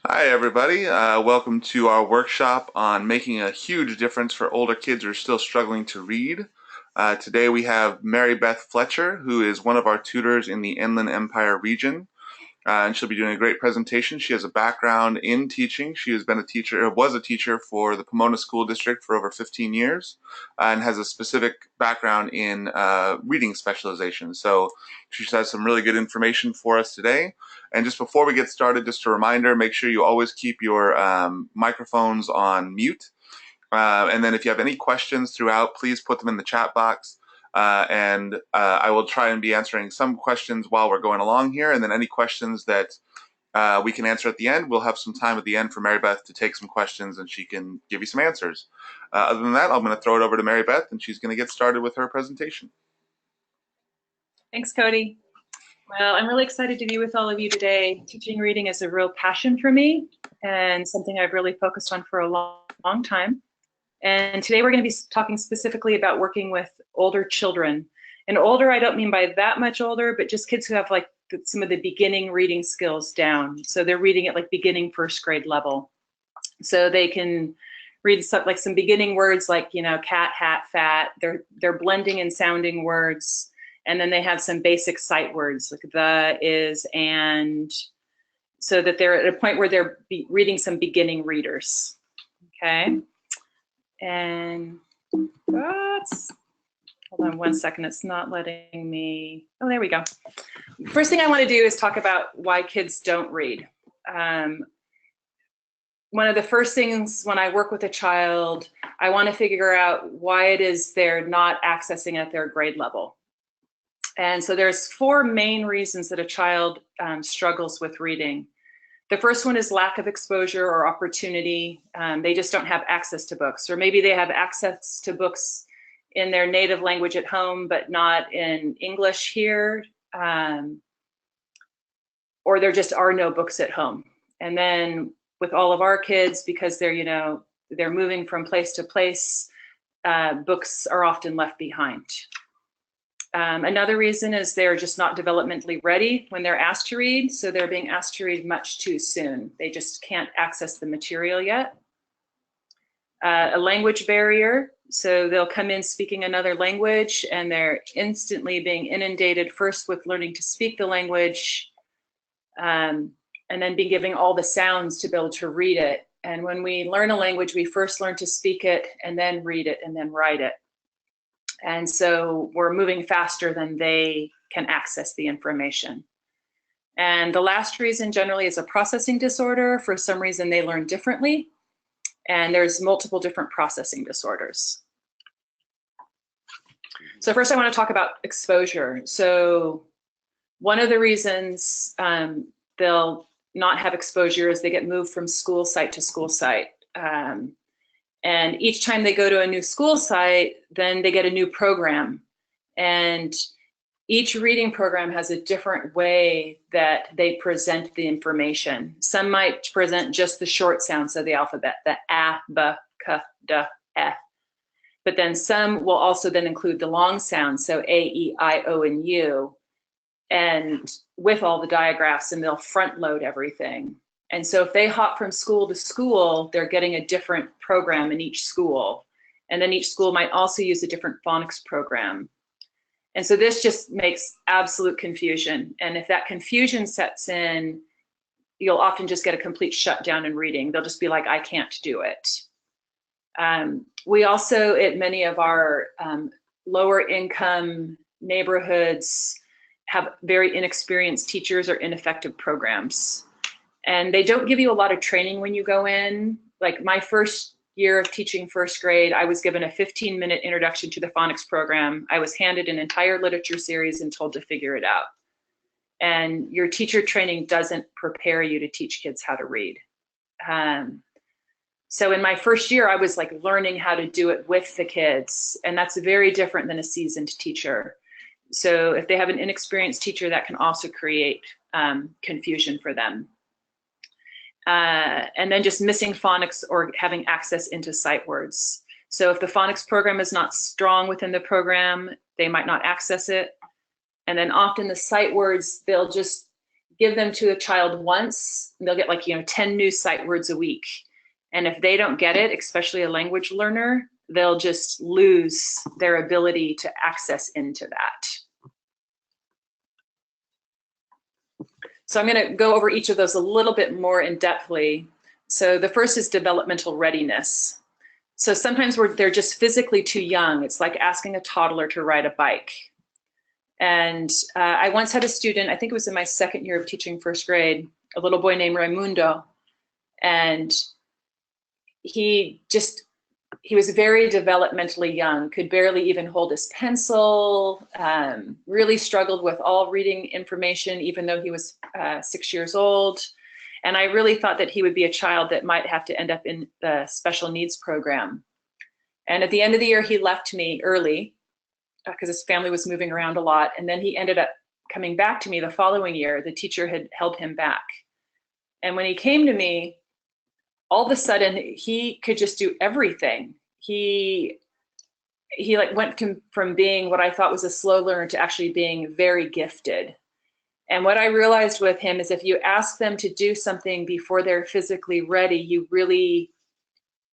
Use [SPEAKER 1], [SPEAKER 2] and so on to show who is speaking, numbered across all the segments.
[SPEAKER 1] Hi, everybody. Welcome to our workshop on making a huge difference for older kids who are still struggling to read. Today we have Mary Beth Fletcher, who is one of our tutors in the Inland Empire region. And she'll be doing a great presentation. She has a background in teaching. She has been a teacher, or was a teacher for the Pomona School District for over 15 years, and has a specific background in reading specialization. So she has some really good information for us today. And just before we get started, just a reminder, make sure you always keep your microphones on mute. And then if you have any questions throughout, please put them in the chat box. And I will try and be answering some questions while we're going along here. And then any questions that we can answer at the end, we'll have some time at the end for Mary Beth to take some questions and she can give you some answers. Other than that, I'm going to throw it over to Mary Beth and she's going to get started with her presentation.
[SPEAKER 2] Thanks, Cody. Well, I'm really excited to be with all of you today. Teaching reading is a real passion for me and something I've really focused on for a long time. And today we're going to be talking specifically about working with older children. And older, I don't mean by that much older, but just kids who have like some of the beginning reading skills down. So they're reading at like beginning first grade level. So they can read like some beginning words like, you know, cat, hat, fat. They're blending and sounding words. And then they have some basic sight words like the, is, and, so that they're at a point where they're reading some beginning readers. Okay. And that's, hold on one second, it's not letting me, oh, there we go. First thing I want to do is talk about why kids don't read. One of the first things when I work with a child, I want to figure out why it is they're not accessing at their grade level. And so there's four main reasons that a child struggles with reading. The first one is lack of exposure or opportunity. They just don't have access to books, or maybe they have access to books in their native language at home, but not in English here, or there just are no books at home. And then with all of our kids, because they're, you know, they're moving from place to place, books are often left behind. Another reason is they're just not developmentally ready when they're asked to read, so they're being asked to read much too soon. They just can't access the material yet. A language barrier, so they'll come in speaking another language and they're instantly being inundated first with learning to speak the language, and then being given all the sounds to be able to read it. And when we learn a language, we first learn to speak it and then read it and then write it. And so we're moving faster than they can access the information. And the last reason generally is a processing disorder. For some reason, they learn differently. And there's multiple different processing disorders. So first I want to talk about exposure. So one of the reasons they'll not have exposure is they get moved from school site to school site. And each time they go to a new school site, then they get a new program. And each reading program has a different way that they present the information. Some might present just the short sounds of the alphabet, the a, b, k, d, e. But then some will also then include the long sounds, so a, e, I, o, and u, and with all the diagraphs, and they'll front load everything. And so if they hop from school to school, they're getting a different program in each school. And then each school might also use a different phonics program. And so this just makes absolute confusion. And if that confusion sets in, you'll often just get a complete shutdown in reading. They'll just be like, I can't do it. We also, at many of our lower income neighborhoods, have very inexperienced teachers or ineffective programs. And they don't give you a lot of training when you go in. Like my first year of teaching first grade, I was given a 15-minute introduction to the phonics program. I was handed an entire literature series and told to figure it out. And your teacher training doesn't prepare you to teach kids how to read. So in my first year, I was like learning how to do it with the kids. And that's very different than a seasoned teacher. So if they have an inexperienced teacher, that can also create confusion for them. And then just missing phonics or having access into sight words. So if the phonics program is not strong within the program, they might not access it. And then often the sight words, they'll just give them to a child once, they'll get like, 10 new sight words a week. And if they don't get it, especially a language learner, they'll just lose their ability to access into that. So I'm going to go over each of those a little bit more in depthly. So the first is developmental readiness. So sometimes they're just physically too young. It's like asking a toddler to ride a bike. And I once had a student, I think it was in my second year of teaching first grade, a little boy named Raimundo. And he was very developmentally young, could barely even hold his pencil, really struggled with all reading information, even though he was 6 years old. And I really thought that he would be a child that might have to end up in the special needs program. And at the end of the year, he left me early because his family was moving around a lot. And then he ended up coming back to me the following year. The teacher had held him back. And when he came to me, all of a sudden he could just do everything. He like went from being what I thought was a slow learner to actually being very gifted. And what I realized with him is if you ask them to do something before they're physically ready, you really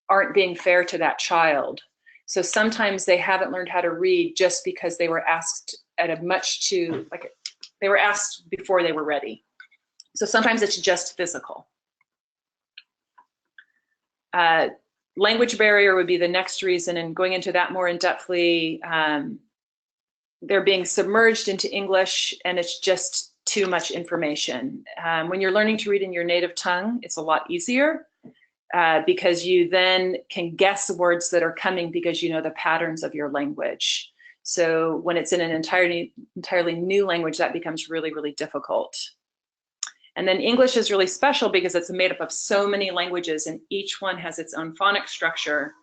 [SPEAKER 2] aren't being fair to that child. So sometimes they haven't learned how to read just because they were asked they were asked before they were ready. So sometimes it's just physical. Language barrier would be the next reason, and going into that more in depthly, they're being submerged into English and it's just too much information. When you're learning to read in your native tongue, it's a lot easier because you then can guess words that are coming because you know the patterns of your language. So when it's in an entirely new language, that becomes really, really difficult. And then English is really special because it's made up of so many languages and each one has its own phonic structure.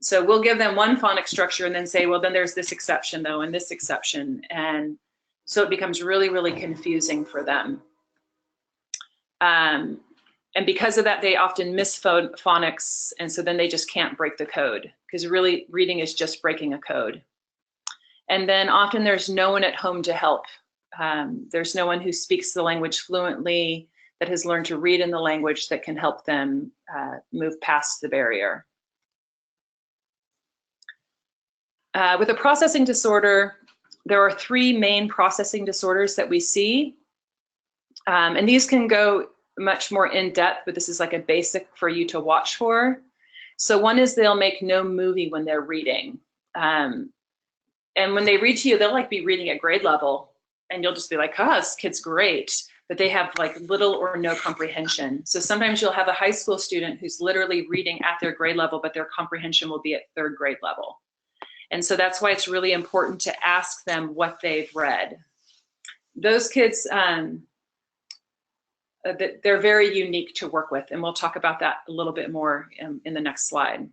[SPEAKER 2] So we'll give them one phonic structure and then say, well, then there's this exception though, and this exception. And so it becomes really, really confusing for them. And because of that, they often miss phonics. And so then they just can't break the code because really reading is just breaking a code. And then often there's no one at home to help. There's no one who speaks the language fluently, that has learned to read in the language that can help them move past the barrier. With a processing disorder, there are 3 main processing disorders that we see. And these can go much more in depth, but this is like a basic for you to watch for. So one is they'll make no movie when they're reading. And when they read to you, they'll like be reading at grade level. And you'll just be like, this kid's great, but they have like little or no comprehension. So sometimes you'll have a high school student who's literally reading at their grade level, but their comprehension will be at 3rd grade level. And so that's why it's really important to ask them what they've read. Those kids, they're very unique to work with, and we'll talk about that a little bit more in the next slide.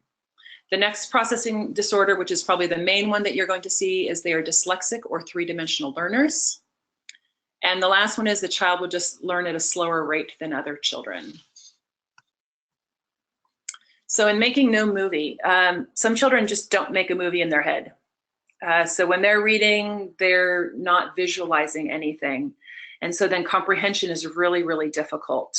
[SPEAKER 2] The next processing disorder, which is probably the main one that you're going to see, is they are dyslexic or 3-dimensional learners. And the last one is the child will just learn at a slower rate than other children. So in making no movie, some children just don't make a movie in their head. So when they're reading, they're not visualizing anything. And so then comprehension is really, really difficult.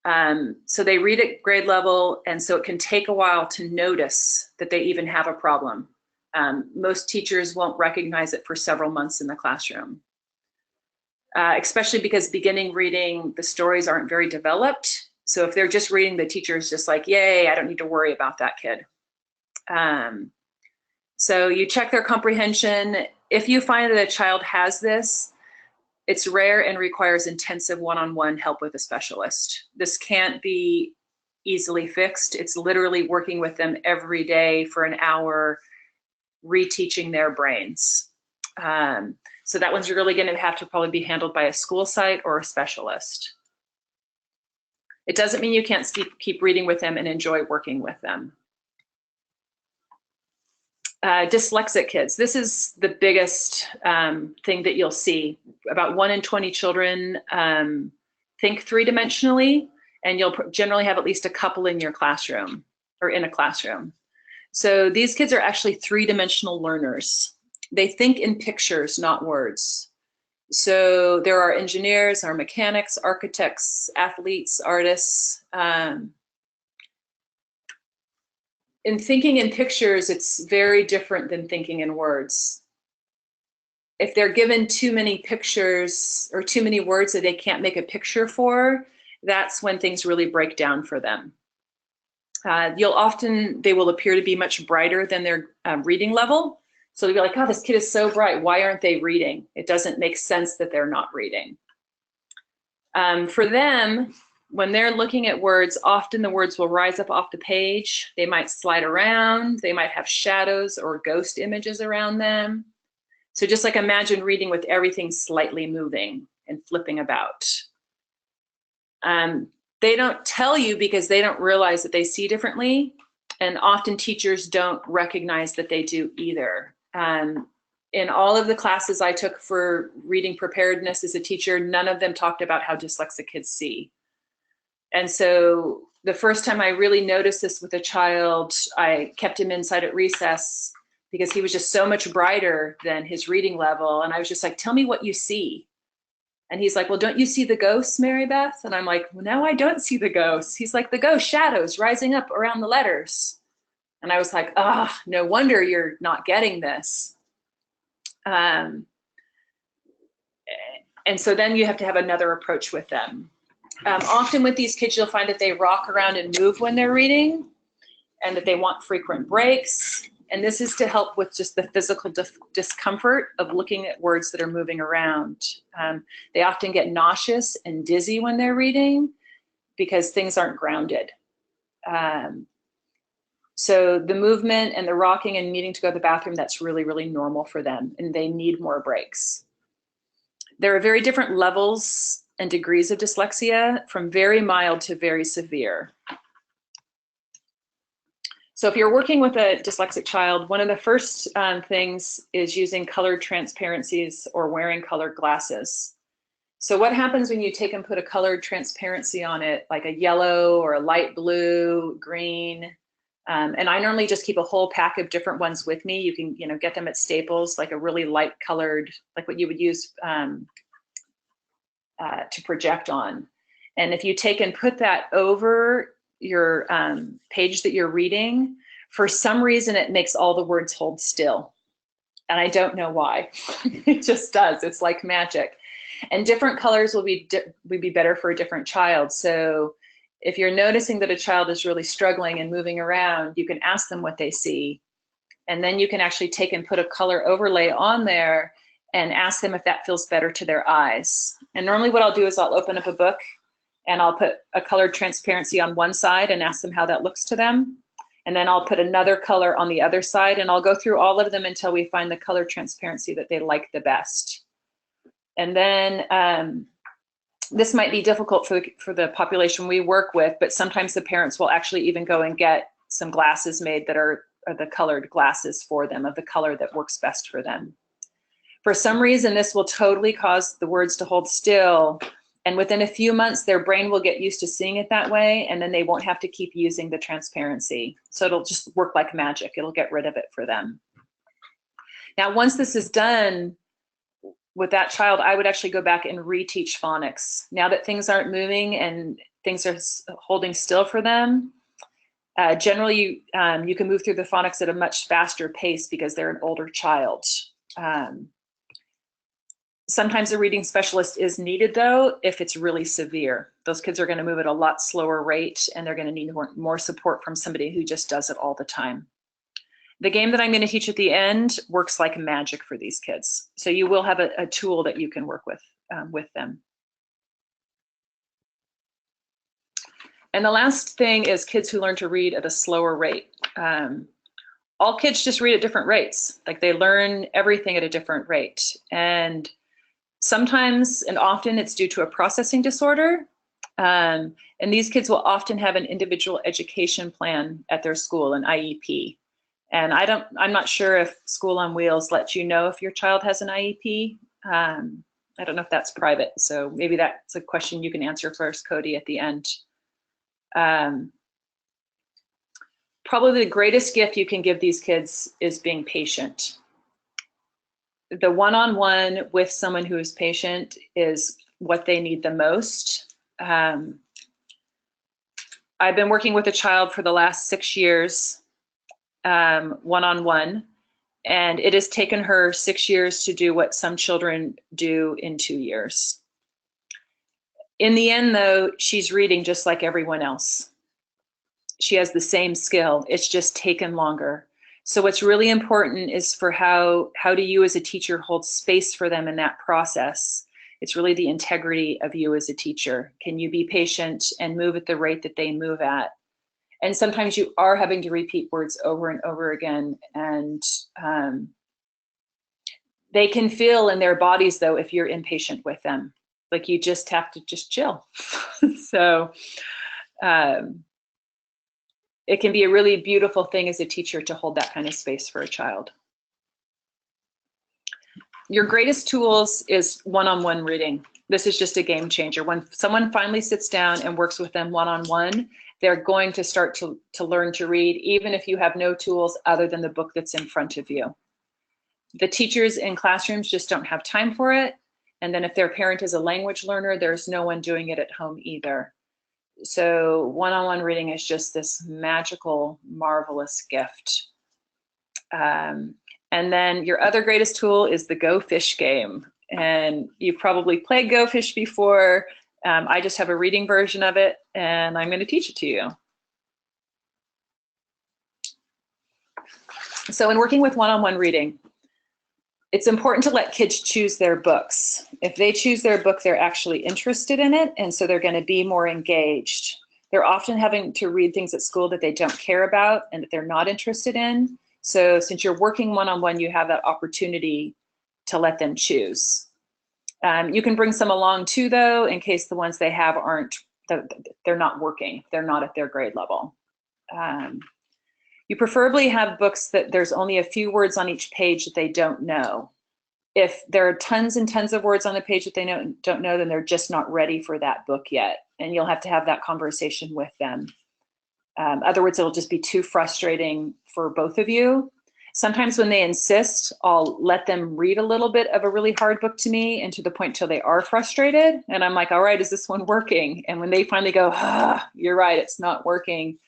[SPEAKER 2] So they read at grade level, and so it can take a while to notice that they even have a problem. Most teachers won't recognize it for several months in the classroom. Especially because beginning reading, the stories aren't very developed. So if they're just reading, the teacher is just like, yay, I don't need to worry about that kid. So you check their comprehension. If you find that a child has this, it's rare and requires intensive one-on-one help with a specialist. This can't be easily fixed. It's literally working with them every day for an hour, reteaching their brains. So that one's really going to have to probably be handled by a school site or a specialist. It doesn't mean you can't keep reading with them and enjoy working with them. Dyslexic kids. This is the biggest thing that you'll see. About 1 in 20 children think 3-dimensionally, and you'll generally have at least a couple in your classroom or in a classroom. So these kids are actually 3-dimensional learners. They think in pictures, not words. So there are engineers, there are mechanics, architects, athletes, artists. In thinking in pictures, it's very different than thinking in words. If they're given too many pictures or too many words that they can't make a picture for, that's when things really break down for them. They will appear to be much brighter than their reading level. So they'll be like, oh, this kid is so bright. Why aren't they reading? It doesn't make sense that they're not reading. For them, when they're looking at words, often the words will rise up off the page. They might slide around. They might have shadows or ghost images around them. So just like imagine reading with everything slightly moving and flipping about. They don't tell you because they don't realize that they see differently. And often teachers don't recognize that they do either. In all of the classes I took for reading preparedness as a teacher, none of them talked about how dyslexic kids see. And so the first time I really noticed this with a child, I kept him inside at recess because he was just so much brighter than his reading level. And I was just like, tell me what you see. And he's like, well, don't you see the ghosts, Mary Beth? And I'm like, well, no, I don't see the ghosts. He's like, the ghost shadows rising up around the letters. And I was like, no wonder you're not getting this. And so then you have to have another approach with them. Often with these kids, you'll find that they rock around and move when they're reading and that they want frequent breaks. And this is to help with just the physical discomfort of looking at words that are moving around. They often get nauseous and dizzy when they're reading because things aren't grounded. So the movement and the rocking and needing to go to the bathroom, that's really, really normal for them, and they need more breaks. There are very different levels and degrees of dyslexia, from very mild to very severe. So if you're working with a dyslexic child, one of the first things is using colored transparencies or wearing colored glasses. So what happens when you take and put a colored transparency on it, like a yellow or a light blue, green, and I normally just keep a whole pack of different ones with me. You can, get them at Staples, like a really light colored, like what you would use to project on. And if you take and put that over your page that you're reading, for some reason it makes all the words hold still. And I don't know why. It just does. It's like magic. And different colors will be better for a different child. So if you're noticing that a child is really struggling and moving around, you can ask them what they see. And then you can actually take and put a color overlay on there and ask them if that feels better to their eyes. And normally what I'll do is I'll open up a book and I'll put a colored transparency on one side and ask them how that looks to them. And then I'll put another color on the other side, and I'll go through all of them until we find the color transparency that they like the best. And then this might be difficult for the population we work with, but sometimes the parents will actually even go and get some glasses made that are the colored glasses for them, of the color that works best for them. For some reason, this will totally cause the words to hold still. And within a few months, their brain will get used to seeing it that way, and then they won't have to keep using the transparency. So it'll just work like magic. It'll get rid of it for them. Now, once this is done with that child, I would actually go back and reteach phonics. Now that things aren't moving and things are holding still for them, generally you can move through the phonics at a much faster pace because they're an older child. Sometimes a reading specialist is needed, though, if it's really severe. Those kids are going to move at a lot slower rate, and they're going to need more support from somebody who just does it all the time. The game that I'm going to teach at the end works like magic for these kids. So you will have a tool that you can work with them. And the last thing is kids who learn to read at a slower rate. All kids just read at different rates. Like, they learn everything at a different rate. And sometimes and often it's due to a processing disorder. And these kids will often have an individual education plan at their school, an IEP. And I'm not sure if School on Wheels lets you know if your child has an IEP. I don't know if that's private. So maybe that's a question you can answer first, Cody, at the end. Probably the greatest gift you can give these kids is being patient. the one-on-one with someone who is patient is what they need the most. I've been working with a child for the last 6 years, one-on-one, and it has taken her 6 years to do what some children do in 2 years. In the end, though, she's reading just like everyone else. She has the same skill. It's just taken longer. So what's really important is for how do you as a teacher hold space for them in that process. It's really the integrity of you as a teacher. Can you be patient and move at the rate that they move at? And sometimes you are having to repeat words over and over again. And they can feel in their bodies, though, if you're impatient with them. Like you just have to just chill. So it can be a really beautiful thing as a teacher to hold that kind of space for a child. Your greatest tools is one-on-one reading. This is just a game changer. When someone finally sits down and works with them one-on-one, they're going to start to learn to read, even if you have no tools other than the book that's in front of you. The teachers in classrooms just don't have time for it. And then if their parent is a language learner, there's no one doing it at home either. So one-on-one reading is just this magical, marvelous gift. And then your other greatest tool is the Goldfish Game. And you've probably played Goldfish before. I just have a reading version of it, and I'm going to teach it to you. So in working with one-on-one reading, it's important to let kids choose their books. If they choose their book, they're actually interested in it, and so they're going to be more engaged. They're often having to read things at school that they don't care about and that they're not interested in. So since you're working one-on-one, you have that opportunity to let them choose. You can bring some along too, though, in case the ones they have they're not working, they're not at their grade level. You preferably have books that there's only a few words on each page that they don't know. If there are tons and tons of words on a page that they don't know, then they're just not ready for that book yet. And you'll have to have that conversation with them. Other words, it'll just be too frustrating for both of you. Sometimes when they insist, I'll let them read a little bit of a really hard book to me, and to the point till they are frustrated. And I'm like, all right, is this one working? And when they finally go, you're right, it's not working,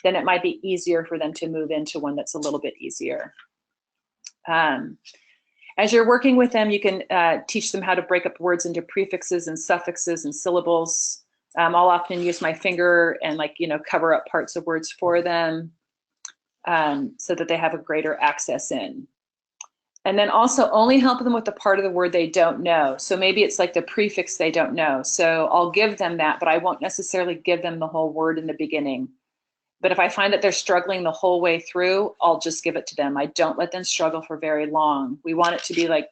[SPEAKER 2] then it might be easier for them to move into one that's a little bit easier. As you're working with them, you can teach them how to break up words into prefixes and suffixes and syllables. I'll often use my finger and cover up parts of words for them so that they have a greater access in. And then also only help them with the part of the word they don't know. So maybe it's like the prefix they don't know. So I'll give them that, but I won't necessarily give them the whole word in the beginning. But if I find that they're struggling the whole way through, I'll just give it to them. I don't let them struggle for very long. We want it to be like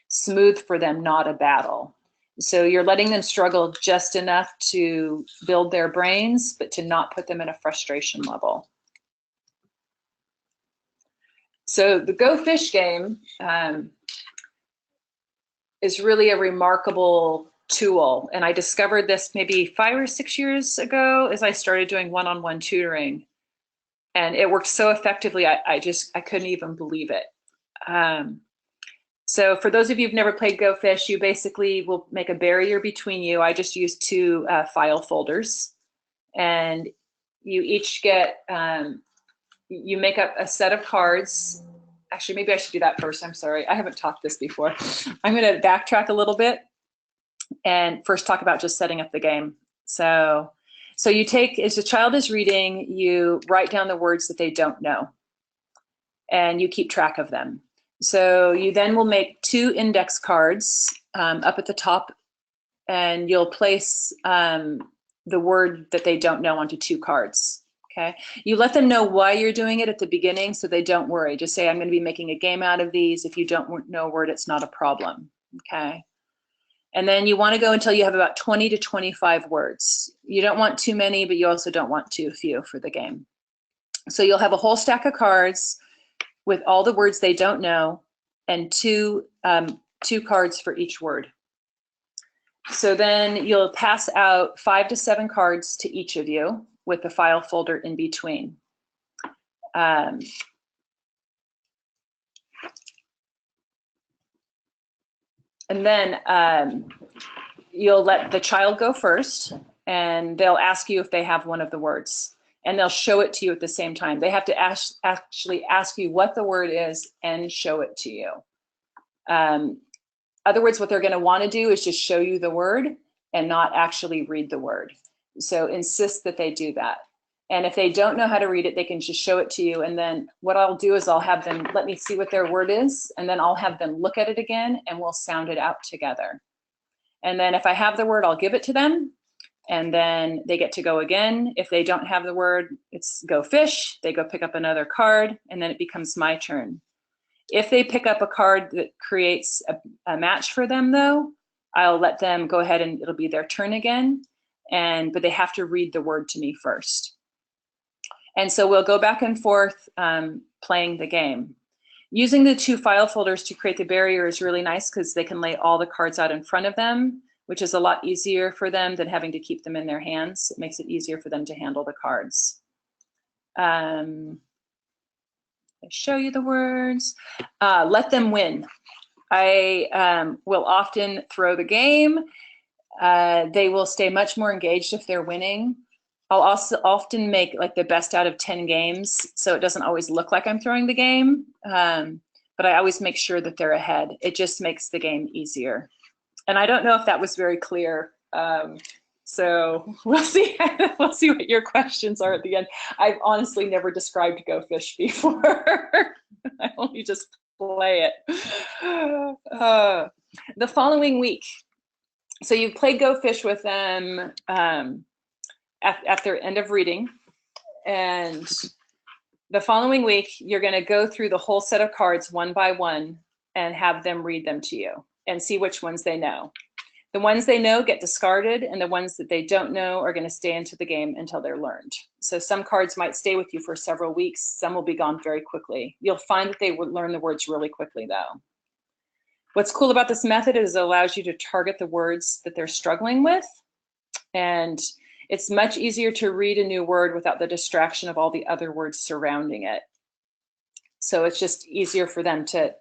[SPEAKER 2] smooth for them, not a battle. So you're letting them struggle just enough to build their brains, but to not put them in a frustration level. So the Goldfish Game is really a remarkable tool. And I discovered this maybe 5 or 6 years ago as I started doing one-on-one tutoring. And it worked so effectively, I couldn't even believe it. So for those of you who've never played Goldfish, you basically will make a barrier between you. I just use 2 file folders. And you each get, you make up a set of cards. Actually, maybe I should do that first. I'm sorry. I haven't taught this before. I'm going to backtrack a little bit and first talk about just setting up the game. So you take, as the child is reading, you write down the words that they don't know, and you keep track of them. So you then will make 2 index cards up at the top, and you'll place the word that they don't know onto 2 cards. Okay. You let them know why you're doing it at the beginning, so they don't worry. Just say, I'm going to be making a game out of these. If you don't know a word, it's not a problem. Okay. And then you want to go until you have about 20 to 25 words. You don't want too many, but you also don't want too few for the game. So you'll have a whole stack of cards with all the words they don't know, and 2 cards for each word. So then you'll pass out 5 to 7 cards to each of you with the file folder in between. And then you'll let the child go first, and they'll ask you if they have one of the words, and they'll show it to you at the same time. They have to actually ask you what the word is and show it to you. Other words, what they're going to want to do is just show you the word and not actually read the word. So insist that they do that. And if they don't know how to read it, they can just show it to you. And then what I'll do is I'll have them let me see what their word is, and then I'll have them look at it again, and we'll sound it out together. And then if I have the word, I'll give it to them, and then they get to go again. If they don't have the word, it's go fish. They go pick up another card, and then it becomes my turn. If they pick up a card that creates a match for them, though, I'll let them go ahead and it'll be their turn again. But they have to read the word to me first. And so we'll go back and forth playing the game. Using the 2 file folders to create the barrier is really nice because they can lay all the cards out in front of them, which is a lot easier for them than having to keep them in their hands. It makes it easier for them to handle the cards. I show you the words. Let them win. I will often throw the game. They will stay much more engaged if they're winning. I'll also often make like the best out of 10 games, so it doesn't always look like I'm throwing the game, but I always make sure that they're ahead. It just makes the game easier. And I don't know if that was very clear. So we'll see. We'll see what your questions are at the end. I've honestly never described Go Fish before. I only just play it. The following week, so you've played Go Fish with them at their end of reading, and the following week you're going to go through the whole set of cards one by one and have them read them to you and see which ones they know. The ones they know get discarded, and the ones that they don't know are going to stay into the game until they're learned. So some cards might stay with you for several weeks. Some will be gone very quickly. You'll find that they will learn the words really quickly, though. What's cool about this method is it allows you to target the words that they're struggling with, and it's much easier to read a new word without the distraction of all the other words surrounding it. So it's just easier for them to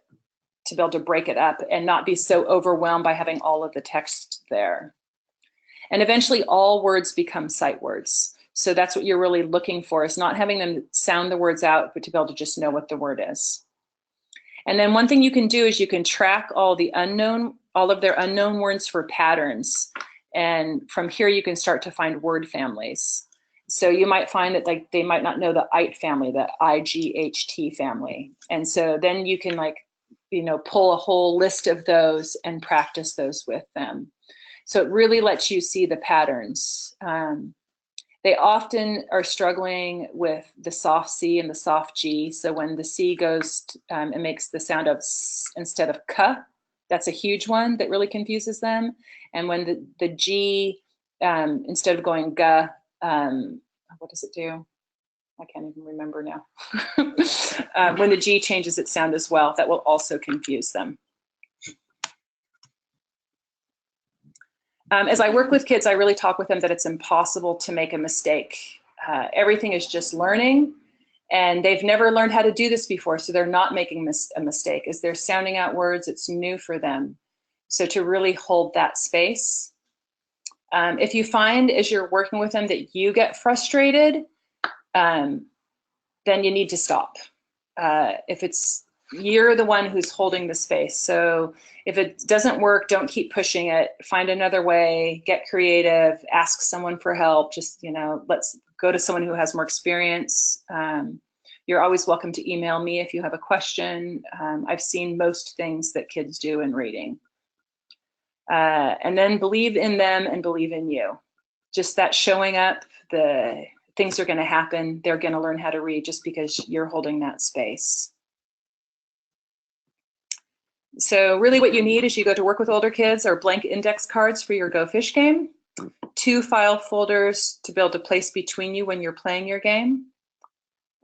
[SPEAKER 2] be able to break it up and not be so overwhelmed by having all of the text there. And eventually all words become sight words. So that's what you're really looking for, is not having them sound the words out, but to be able to just know what the word is. And then one thing you can do is you can track all of their unknown words for patterns. And from here, you can start to find word families. So you might find that like they might not know the IT family, the IGHT family. And so then you can pull a whole list of those and practice those with them. So it really lets you see the patterns. They often are struggling with the soft C and the soft G. So when the C goes, it makes the sound of S instead of K. That's a huge one that really confuses them. And when the G, instead of going G, what does it do? I can't even remember now. When the G changes its sound as well, that will also confuse them. As I work with kids, I really talk with them that it's impossible to make a mistake. Everything is just learning, and they've never learned how to do this before, so they're not making a mistake. As they're sounding out words, it's new for them. So to really hold that space. If you find as you're working with them that you get frustrated, then you need to stop. If you're the one who's holding the space. So if it doesn't work, don't keep pushing it. Find another way, get creative, ask someone for help. Just, let's go to someone who has more experience. You're always welcome to email me if you have a question. I've seen most things that kids do in reading. And then believe in them and believe in you. Just that showing up, the things are going to happen. They're going to learn how to read just because you're holding that space. So really what you need as you go to work with older kids are blank index cards for your Go Fish game, 2 file folders to be able to place between you when you're playing your game,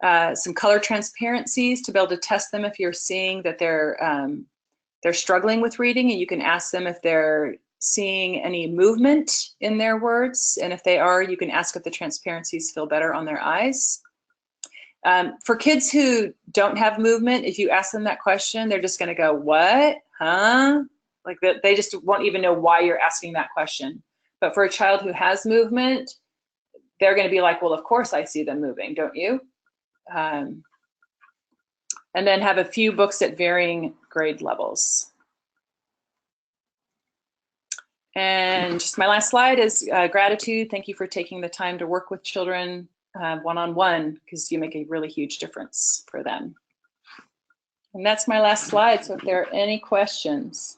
[SPEAKER 2] some color transparencies to be able to test them if you're seeing that they're struggling with reading, and you can ask them if they're seeing any movement in their words, and if they are, you can ask if the transparencies feel better on their eyes. For kids who don't have movement, if you ask them that question, they're just going to go, what? Huh? Like that, they just won't even know why you're asking that question. But for a child who has movement, they're going to be like, well, of course I see them moving, don't you? And then have a few books at varying grade levels. And just my last slide is gratitude. Thank you for taking the time to work with children one-on-one, because you make a really huge difference for them. And that's my last slide. So if there are any questions.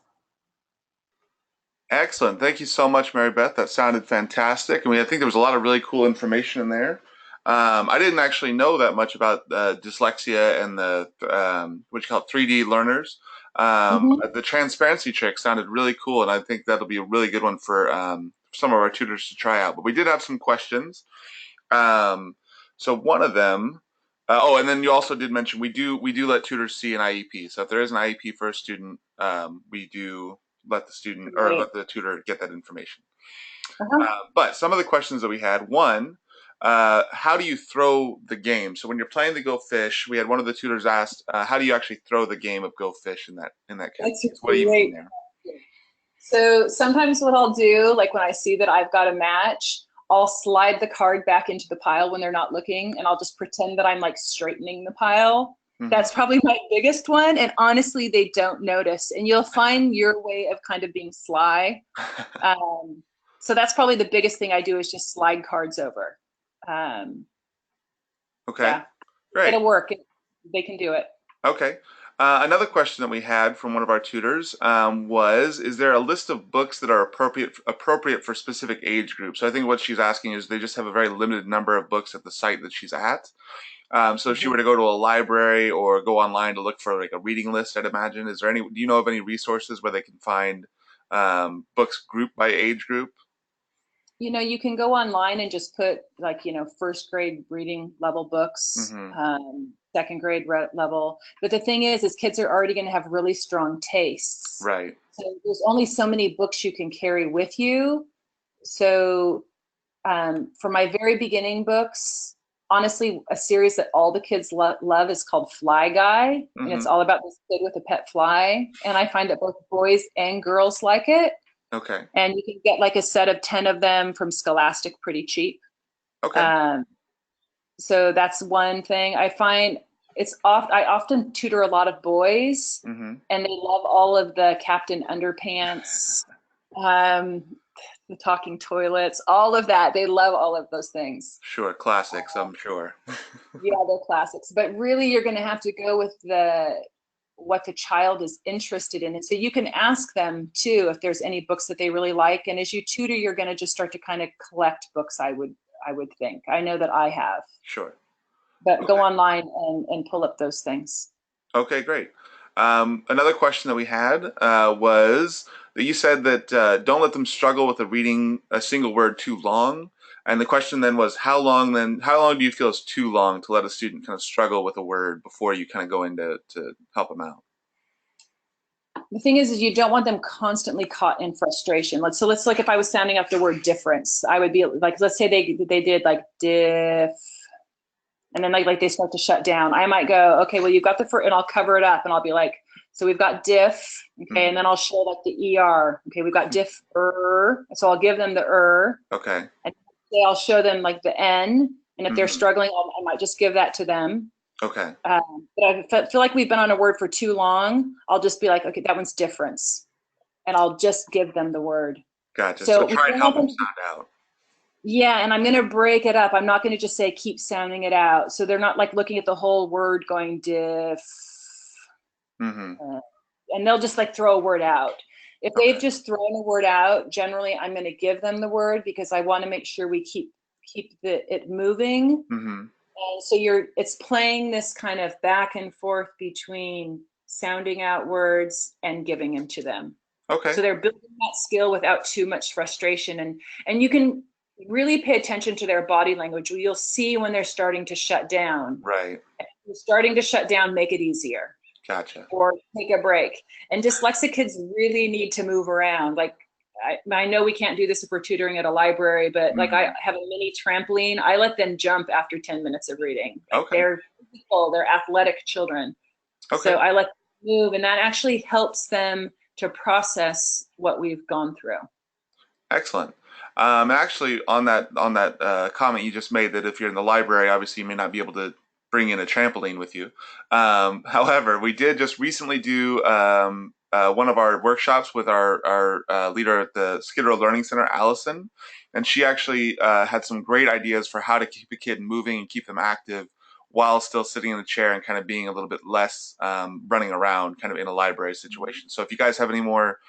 [SPEAKER 1] Excellent. Thank you so much, Mary Beth. That sounded fantastic. I mean, I think there was a lot of really cool information in there. I didn't actually know that much about dyslexia and the what you call it, 3D learners. The transparency trick sounded really cool, and I think that'll be a really good one for some of our tutors to try out. But we did have some questions. So one of them, oh, and then you also did mention we do let tutors see an IEP. So if there is an IEP for a student, we do let the student or let the tutor get that information. But some of the questions that we had, one, how do you throw the game? So when you're playing the Go Fish, we had one of the tutors asked, how do you actually throw the game of Go Fish in that case? What do you mean there?
[SPEAKER 2] So sometimes what I'll do, like when I see that I've got a match, I'll slide the card back into the pile when they're not looking, and I'll just pretend that I'm like straightening the pile. That's probably my biggest one, and honestly, they don't notice. And you'll find your way of kind of being sly. So that's probably the biggest thing I do is just slide cards over.
[SPEAKER 1] Okay,
[SPEAKER 2] yeah.
[SPEAKER 1] Great.
[SPEAKER 2] It'll work. They can do it.
[SPEAKER 1] Okay. Another question that we had from one of our tutors was, is there a list of books that are appropriate for specific age groups? So I think what she's asking is they just have a very limited number of books at the site that she's at. So if she were to go to a library or go online to look for like a reading list, I'd imagine, do you know of any resources where they can find books grouped by age group?
[SPEAKER 2] You know, you can go online and just put like, you know, first grade reading level books, second grade level. But the thing is kids are already going to have really strong tastes.
[SPEAKER 1] Right.
[SPEAKER 2] So there's only so many books you can carry with you. So for my very beginning books, honestly, a series that all the kids love is called Fly Guy. And it's all about this kid with a pet fly. And I find that both boys and girls like it.
[SPEAKER 1] Okay.
[SPEAKER 2] And you can get like a set of 10 of them from Scholastic pretty cheap.
[SPEAKER 1] Okay.
[SPEAKER 2] So that's one thing. I find I often tutor a lot of boys, and they love all of the Captain Underpants, the talking toilets, all of that. They love all of those things.
[SPEAKER 1] Sure, classics, I'm sure.
[SPEAKER 2] Yeah, they're classics. But really, you're going to have to go with what the child is interested in. And so you can ask them too if there's any books that they really like. And as you tutor, you're going to just start to kind of collect books, I would think. I know that I have.
[SPEAKER 1] Sure.
[SPEAKER 2] But go online and pull up those things.
[SPEAKER 1] Okay, great. Another question that we had was that you said that don't let them struggle with reading a single word too long. And the question then was, how long do you feel is too long to let a student kind of struggle with a word before you kind of go in to help them out?
[SPEAKER 2] The thing is you don't want them constantly caught in frustration. Let's like if I was sounding out the word difference, I would be like, let's say they did like diff, and then like they start to shut down. I might go, okay, well, you've got the first, and I'll cover it up, and I'll be like, so we've got diff, okay, and then I'll show like the ER, okay, we've got diff, so I'll give them the
[SPEAKER 1] okay,
[SPEAKER 2] and I'll show them like the N, and if they're struggling, I might just give that to them.
[SPEAKER 1] Okay.
[SPEAKER 2] But I feel like we've been on a word for too long. I'll just be like, okay, that one's difference, and I'll just give them the word.
[SPEAKER 1] Gotcha. So try and help them sound out.
[SPEAKER 2] Yeah, and I'm going to break it up. I'm not going to just say keep sounding it out. So they're not like looking at the whole word going diff. And they'll just like throw a word out. If they've just thrown a word out, generally I'm going to give them the word because I want to make sure we keep it moving. And so it's playing this kind of back and forth between sounding out words and giving them to them. Okay. So they're building that skill without too much frustration, and you can really pay attention to their body language. You'll see when they're starting to shut down. Right. If you're starting to shut down, make it easier. Gotcha. Or take a break. And dyslexic kids really need to move around. Like I know we can't do this if we're tutoring at a library, but like I have a mini trampoline. I let them jump after 10 minutes of reading. Okay. They're physical, they're athletic children. Okay. So I let them move, and that actually helps them to process what we've gone through.
[SPEAKER 1] Excellent. Actually, on that comment you just made, that if you're in the library, obviously you may not be able to bring in a trampoline with you. However, we did just recently do one of our workshops with our leader at the Skid Row Learning Center, Allison, and she actually had some great ideas for how to keep a kid moving and keep them active while still sitting in the chair and kind of being a little bit less running around, kind of in a library situation. So if you guys have any more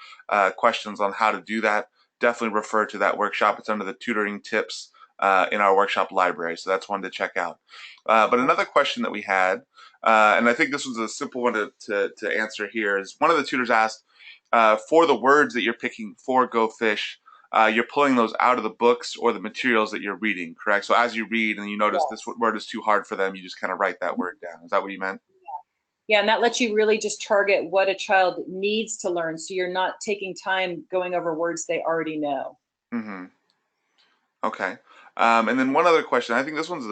[SPEAKER 1] questions on how to do that, definitely refer to that workshop. It's under the tutoring tips in our workshop library, so that's one to check out. But another question that we had, and I think this was a simple one to answer here, is one of the tutors asked, for the words that you're picking for Go Fish, you're pulling those out of the books or the materials that you're reading, correct? So as you read and you notice this word is too hard for them, you just kind of write that word down. Is that what you meant?
[SPEAKER 2] Yeah, and that lets you really just target what a child needs to learn, so you're not taking time going over words they already know.
[SPEAKER 1] Mm-hmm. Okay. And then one other question. I think this one's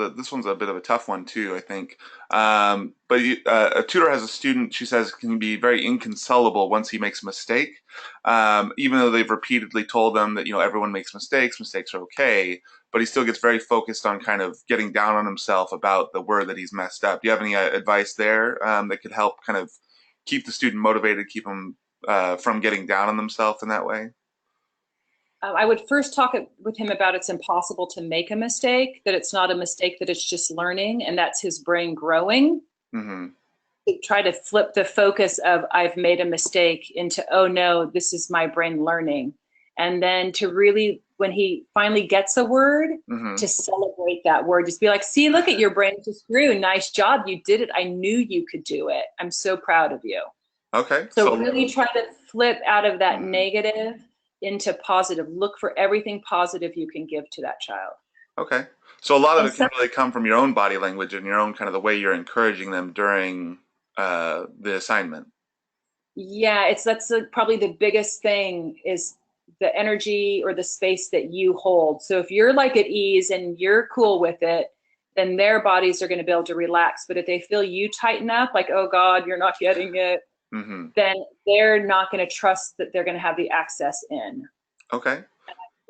[SPEAKER 1] a bit of a tough one too, I think. But a tutor has a student, she says, can be very inconsolable once he makes a mistake, even though they've repeatedly told them that, everyone makes mistakes are okay, but he still gets very focused on kind of getting down on himself about the word that he's messed up. Do you have any advice there that could help kind of keep the student motivated, keep them from getting down on themselves in that way?
[SPEAKER 2] I would first talk with him about it's impossible to make a mistake, that it's not a mistake, that it's just learning, and that's his brain growing.
[SPEAKER 1] Mm-hmm.
[SPEAKER 2] To try to flip the focus of I've made a mistake into, oh no, this is my brain learning. And then to really, when he finally gets a word,
[SPEAKER 1] Mm-hmm.
[SPEAKER 2] to celebrate that word. Just be like, see, look at your brain just grew. Nice job. You did it. I knew you could do it. I'm so proud of you.
[SPEAKER 1] Okay.
[SPEAKER 2] So really try to flip out of that
[SPEAKER 1] Mm-hmm.
[SPEAKER 2] negative into positive. Look for everything positive you can give to that child.
[SPEAKER 1] Okay. So a lot of
[SPEAKER 2] And
[SPEAKER 1] it can really come from your own body language and your own kind of the way you're encouraging them during the assignment.
[SPEAKER 2] yeah, that's probably the biggest thing, is the energy or the space that you hold. So if you're like at ease and you're cool with it, then their bodies are going to be able to relax. But if they feel you tighten up, like, oh God, you're not getting it,
[SPEAKER 1] Mm-hmm.
[SPEAKER 2] then they're not going to trust that they're going to have the access in.
[SPEAKER 1] Okay.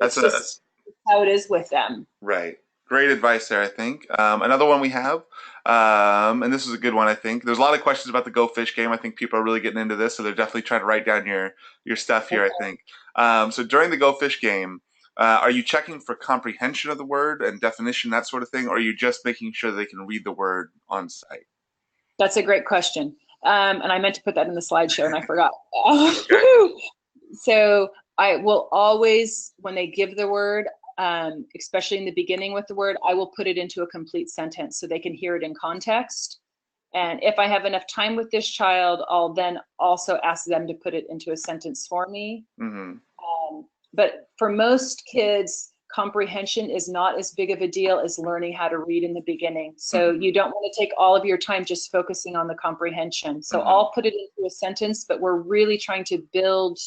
[SPEAKER 1] That's
[SPEAKER 2] It's just how it is with them.
[SPEAKER 1] right. Great advice there, I think. Another one we have, and this is a good one, I think. There's a lot of questions about the Go Fish game. I think people are really getting into this, so they're definitely trying to write down your stuff here, I think. So during the Go Fish game, are you checking for comprehension of the word and definition, that sort of thing, or are you just making sure they can read the word on site?
[SPEAKER 2] That's a great question. And I meant to put that in the slideshow and I forgot.
[SPEAKER 1] Okay.
[SPEAKER 2] So I will always, when they give the word, especially in the beginning with the word, I will put it into a complete sentence so they can hear it in context. And if I have enough time with this child, I'll then also ask them to put it into a sentence for me.
[SPEAKER 1] Mm-hmm.
[SPEAKER 2] But for most kids, comprehension is not as big of a deal as learning how to read in the beginning. So
[SPEAKER 1] Mm-hmm.
[SPEAKER 2] you don't want to take all of your time just focusing on the comprehension. So
[SPEAKER 1] Mm-hmm.
[SPEAKER 2] I'll put it into a sentence, but we're really trying to build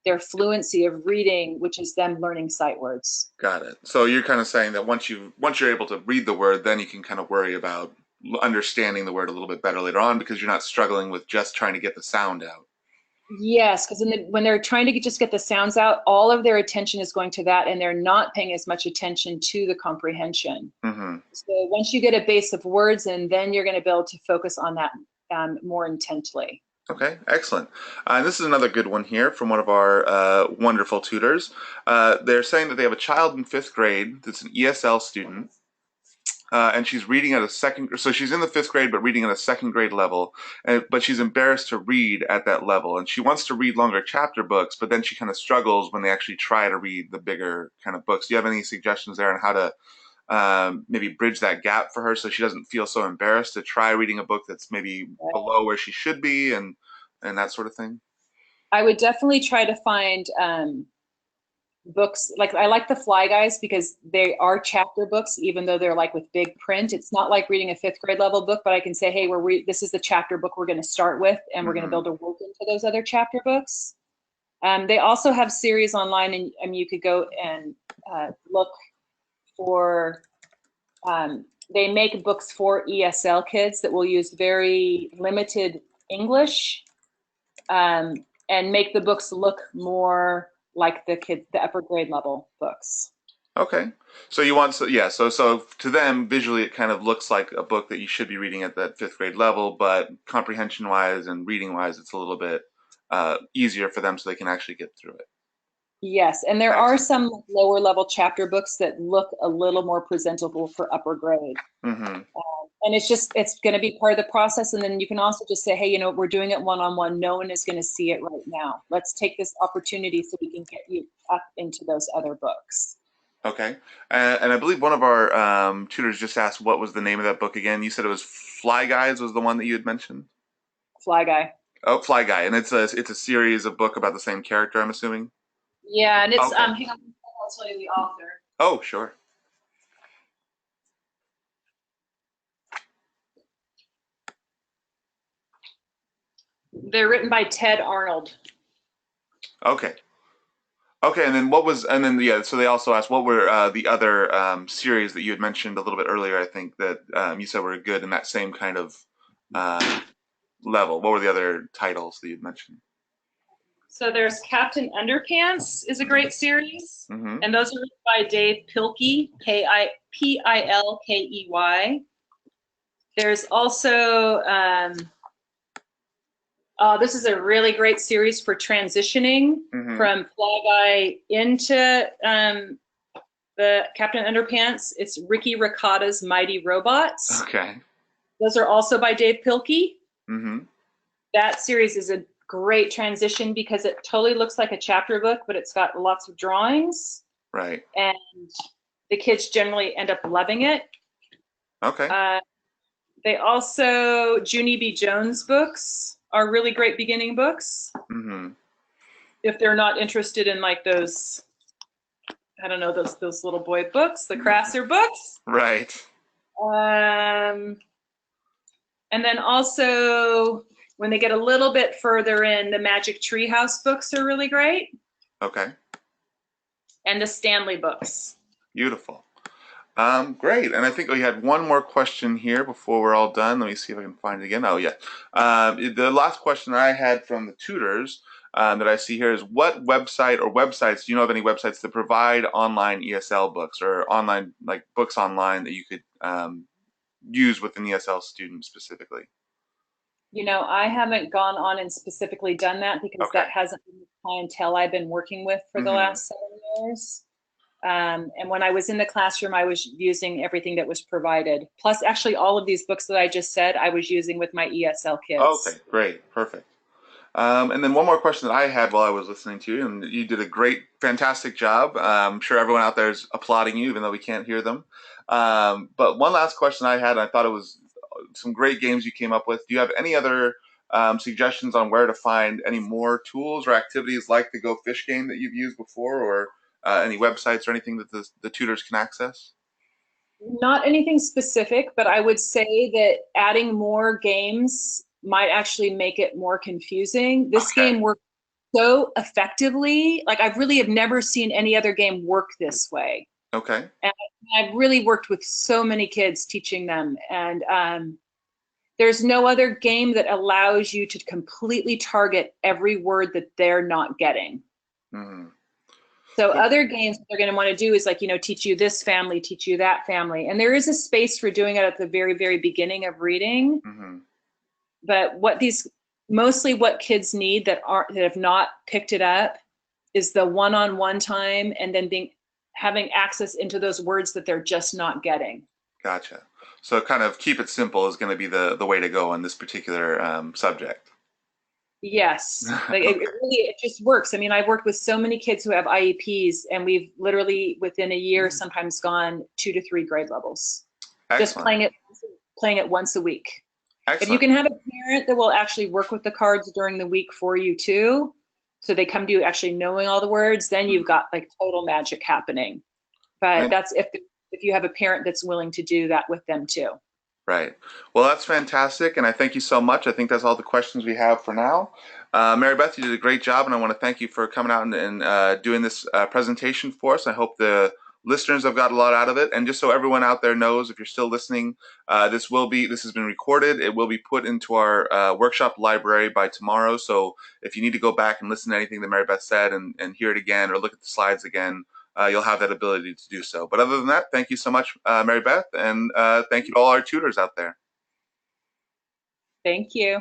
[SPEAKER 2] their fluency of reading, which is them learning sight words.
[SPEAKER 1] Got it. So you're kind of saying that once you're able to read the word, then you can kind of worry about understanding the word a little bit better later on because you're not struggling with just trying to get the sound out.
[SPEAKER 2] Yes, because when they're trying to just get the sounds out, all of their attention is going to that, and they're not paying as much attention to the comprehension.
[SPEAKER 1] Mm-hmm.
[SPEAKER 2] So once you get a base of words, and then you're going to be able to focus on that more intently.
[SPEAKER 1] Okay, excellent. This is another good one here from one of our wonderful tutors. They're saying that they have a child in 5th grade that's an ESL student. And she's reading at a so she's in the 5th grade, but reading at a 2nd grade level. But she's embarrassed to read at that level, and she wants to read longer chapter books, but then she kind of struggles when they actually try to read the bigger kind of books. Do you have any suggestions there on how to maybe bridge that gap for her so she doesn't feel so embarrassed to try reading a book that's maybe below where she should be, and that sort of thing?
[SPEAKER 2] I would definitely try to find books, like I like the Fly Guys because they are chapter books, even though they're like with big print. It's not like reading a 5th grade level book, but I can say, hey, this is the chapter book we're going to start with, and we're going to build a work into those other chapter books. They also have series online, and you could go and look for, they make books for ESL kids that will use very limited English, and make the books look more like the upper grade level books.
[SPEAKER 1] Okay. So you want so to them visually it kind of looks like a book that you should be reading at that fifth grade level, but comprehension wise and reading wise it's a little bit easier for them so they can actually get through it.
[SPEAKER 2] Yes, and there are
[SPEAKER 1] Excellent.
[SPEAKER 2] some lower level chapter books that look a little more presentable for upper grade.
[SPEAKER 1] Mm-hmm.
[SPEAKER 2] And it's going to be part of the process. And then you can also just say, hey, we're doing it one-on-one. No one is going to see it right now. Let's take this opportunity so we can get you up into those other books.
[SPEAKER 1] Okay. And I believe one of our tutors just asked what was the name of that book again. You said it was Fly Guys was the one that you had mentioned?
[SPEAKER 2] Fly Guy.
[SPEAKER 1] Oh, Fly Guy. And it's a series of book about the same character, I'm assuming?
[SPEAKER 2] Yeah, and it's
[SPEAKER 1] Okay.
[SPEAKER 2] hang on, I'll tell you the author.
[SPEAKER 1] Oh, sure.
[SPEAKER 2] They're written by Ted Arnold.
[SPEAKER 1] Okay. Okay, and then yeah, so they also asked what were the other series that you had mentioned a little bit earlier, I think that you said were good in that same kind of uh, level. What were the other titles that you'd mentioned?
[SPEAKER 2] So there's Captain Underpants is a great series,
[SPEAKER 1] Mm-hmm.
[SPEAKER 2] and those are written by Dave Pilkey, Pilkey. There's also this is a really great series for transitioning
[SPEAKER 1] Mm-hmm.
[SPEAKER 2] from Fly Guy into the Captain Underpants. It's Ricky Ricotta's Mighty Robots.
[SPEAKER 1] Okay.
[SPEAKER 2] Those are also by Dave Pilkey.
[SPEAKER 1] Mm-hmm.
[SPEAKER 2] That series is a great transition because it totally looks like a chapter book, but it's got lots of drawings.
[SPEAKER 1] Right.
[SPEAKER 2] And the kids generally end up loving it.
[SPEAKER 1] Okay.
[SPEAKER 2] They also, Junie B. Jones books are really great beginning books.
[SPEAKER 1] Mm-hmm.
[SPEAKER 2] If they're not interested in like those, I don't know, those little boy books, the Crasser books.
[SPEAKER 1] Right.
[SPEAKER 2] And then also when they get a little bit further in, the Magic Treehouse books are really great.
[SPEAKER 1] Okay.
[SPEAKER 2] And the Stanley books.
[SPEAKER 1] Beautiful. Great. And I think we had one more question here before we're all done. Let me see if I can find it again. Oh, yeah. The last question I had from the tutors that I see here is what website or websites, do you know of any websites that provide online ESL books or online, like books online that you could use with an ESL student specifically?
[SPEAKER 2] I haven't gone on and specifically done that because
[SPEAKER 1] Okay.
[SPEAKER 2] that hasn't been the clientele I've been working with for the
[SPEAKER 1] Mm-hmm.
[SPEAKER 2] last 7 years. And when I was in the classroom, I was using everything that was provided. Plus, actually, all of these books that I just said, I was using with my ESL
[SPEAKER 1] Okay,
[SPEAKER 2] kids.
[SPEAKER 1] great. Perfect. And then one more question that I had while I was listening to you, and you did a great, fantastic job. I'm sure everyone out there is applauding you, even though we can't hear them. But one last question I had, and I thought it was some great games you came up with. Do you have any other suggestions on where to find any more tools or activities like the Go Fish Game that you've used before, or any websites or anything that the tutors can access?
[SPEAKER 2] Not anything specific, but I would say that adding more games might actually make it more confusing. This
[SPEAKER 1] Okay.
[SPEAKER 2] game works so effectively. Like, I really have never seen any other game work this way.
[SPEAKER 1] Okay.
[SPEAKER 2] And I've really worked with so many kids teaching them. And there's no other game that allows you to completely target every word that they're not getting.
[SPEAKER 1] Mm-hmm.
[SPEAKER 2] So
[SPEAKER 1] So,
[SPEAKER 2] other games they're going to want to do is like, teach you this family, teach you that family. And there is a space for doing it at the very, very beginning of reading.
[SPEAKER 1] mm-hmm.
[SPEAKER 2] But mostly what kids need that have not picked it up is the one-on-one time and then having access into those words that they're just not getting.
[SPEAKER 1] Gotcha. So kind of keep it simple is going to be the way to go on this particular subject.
[SPEAKER 2] Yes, like
[SPEAKER 1] Okay.
[SPEAKER 2] it just works. I mean, I've worked with so many kids who have IEPs, and we've literally within a year sometimes gone 2 to 3 grade levels, just
[SPEAKER 1] Excellent.
[SPEAKER 2] playing it once a week. If you
[SPEAKER 1] Excellent.
[SPEAKER 2] can have a parent that will actually work with the cards during the week for you too, so they come to you actually knowing all the words, then you've got like total magic happening. But
[SPEAKER 1] And
[SPEAKER 2] that's if you have a parent that's willing to do that with them too.
[SPEAKER 1] right. Well, that's fantastic, and I thank you so much. I think that's all the questions we have for now. Mary Beth, you did a great job, and I want to thank you for coming out and doing this presentation for us. I hope the listeners have got a lot out of it. And just so everyone out there knows, if you're still listening, this has been recorded. It will be put into our workshop library by tomorrow. So if you need to go back and listen to anything that Mary Beth said and hear it again or look at the slides again, you'll have that ability to do so. But other than that, thank you so much, Mary Beth, and thank you to all our tutors out there.
[SPEAKER 2] Thank you.